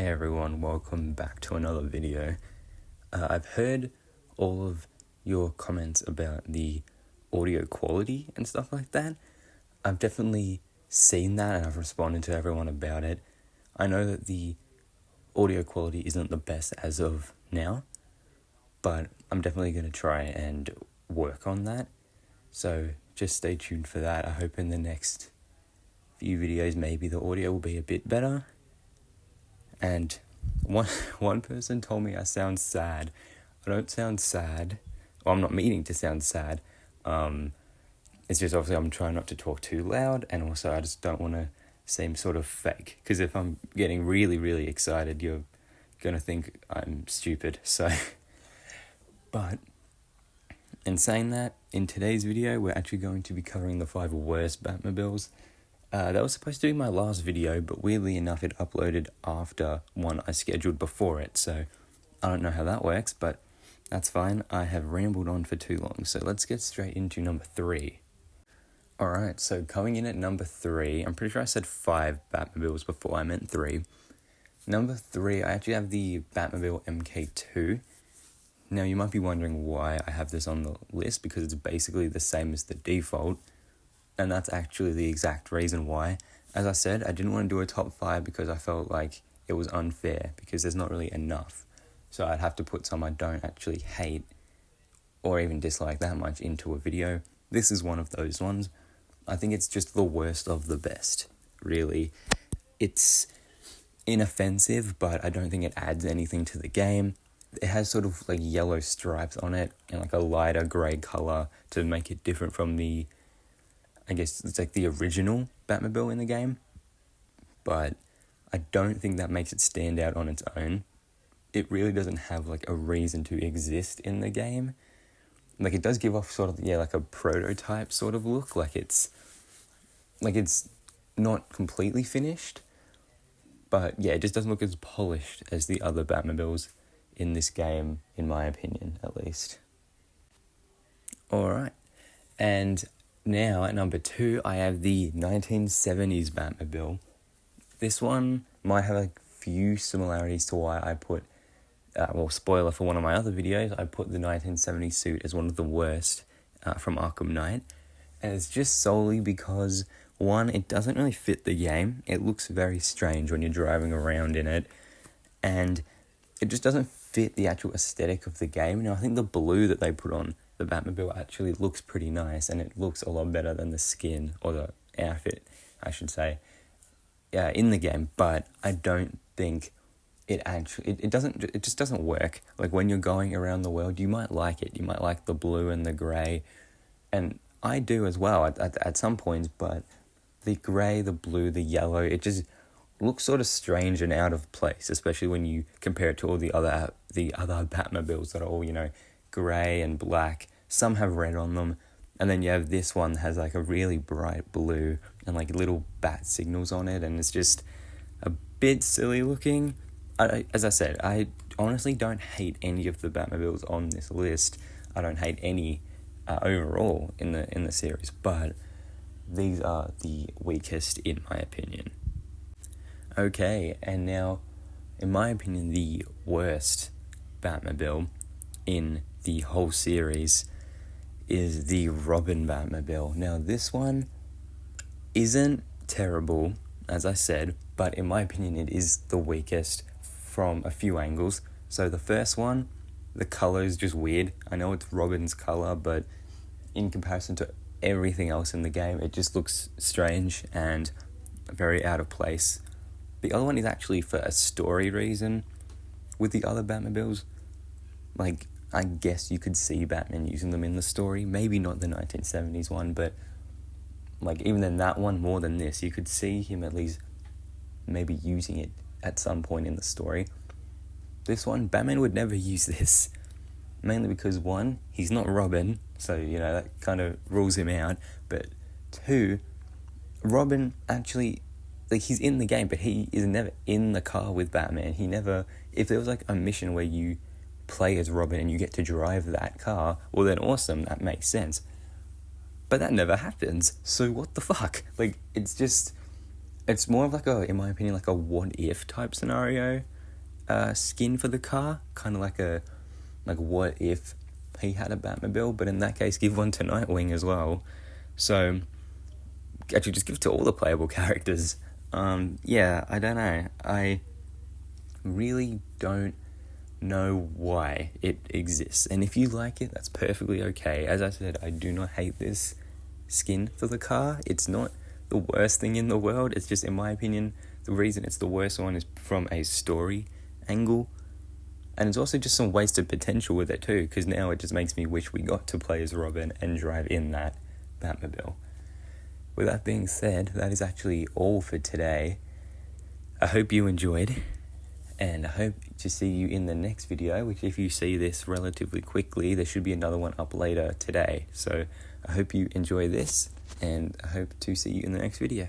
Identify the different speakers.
Speaker 1: Hey everyone, welcome back to another video. I've heard all of your comments about the audio quality and stuff like that. I've definitely seen that and I've responded to everyone about it. I know that the audio quality isn't the best as of now, but I'm definitely going to try and work on that. So just stay tuned for that. I hope in the next few videos maybe the audio will be a bit better. And one person told me I sound sad. I don't sound sad. Well, I'm not meaning to sound sad. It's just obviously I'm trying not to talk too loud, and also I just don't want to seem sort of fake. Because if I'm getting really, really excited, you're going to think I'm stupid. So, but in saying that, in today's video, we're actually going to be covering the 5 worst Batmobiles. That was supposed to be my last video, but weirdly enough, it uploaded after one I scheduled before it, so I don't know how that works, but that's fine. I have rambled on for too long, so let's get straight into number 3. Alright, so coming in at number 3, I'm pretty sure I said 5 Batmobiles before, I meant 3. Number 3, I actually have the Batmobile MK2. Now, you might be wondering why I have this on the list, because it's basically the same as the default. And that's actually the exact reason why. As I said, I didn't want to do a top 5 because I felt like it was unfair, because there's not really enough. So I'd have to put some I don't actually hate or even dislike that much into a video. This is one of those ones. I think it's just the worst of the best, really. It's inoffensive, but I don't think it adds anything to the game. It has sort of like yellow stripes on it and like a lighter grey colour to make it different from the, I guess it's like the original Batmobile in the game, but I don't think that makes it stand out on its own. It really doesn't have like a reason to exist in the game. Like it does give off sort of, like a prototype sort of look, like it's not completely finished, but yeah, it just doesn't look as polished as the other Batmobiles in this game, in my opinion, at least. Alright, and now, at number 2, I have the 1970s Batmobile. This one might have a few similarities to why I put, spoiler for one of my other videos, I put the 1970s suit as one of the worst from Arkham Knight. And it's just solely because, one, it doesn't really fit the game. It looks very strange when you're driving around in it. And it just doesn't fit the actual aesthetic of the game. Now, I think the blue that they put on the Batmobile actually looks pretty nice, and it looks a lot better than the skin, or the outfit, I should say, in the game, but I don't think it just doesn't work. Like, when you're going around the world, you might like it, you might like the blue and the grey, and I do as well at some points, but the grey, the blue, the yellow, it just looks sort of strange and out of place, especially when you compare it to all the other Batmobiles that are all, grey and black. Some have red on them, and then you have this one that has like a really bright blue and like little bat signals on it, and it's just a bit silly looking. As I said, I honestly don't hate any of the Batmobiles on this list. I don't hate any overall in the series, but these are the weakest in my opinion. Okay, and now, in my opinion, the worst Batmobile in the whole series is the Robin Batmobile. Now, this one isn't terrible, as I said, but in my opinion, it is the weakest from a few angles. So the first one, the color is just weird. I know it's Robin's color, but in comparison to everything else in the game, it just looks strange and very out of place. The other one is actually for a story reason. With the other Batmobiles, like, I guess you could see Batman using them in the story. Maybe not the 1970s one, but like even in that one, more than this, you could see him at least maybe using it at some point in the story. This one, Batman would never use this. Mainly because, one, he's not Robin, so, that kind of rules him out. But 2, Robin actually, like, he's in the game, but he is never in the car with Batman. He never, if there was like a mission where you play as Robin and you get to drive that car, well then awesome, that makes sense. But that never happens, so what the fuck? Like, it's more of like in my opinion, like a what if type scenario. skin for the car, kind of like what if he had a Batmobile, but in that case give one to Nightwing as well. So actually just give it to all the playable characters. Yeah, I don't know. I really don't know why it exists, and if you like it, that's perfectly okay. As I said, I do not hate this skin for the car. It's not the worst thing in the world. It's just, in my opinion, the reason it's the worst one is from a story angle, and it's also just some wasted potential with it too, because now it just makes me wish we got to play as Robin and drive in that Batmobile. With that being said, that is actually all for today. I hope you enjoyed, and I hope to see you in the next video, which, if you see this relatively quickly, there should be another one up later today. So I hope you enjoy this, and I hope to see you in the next video.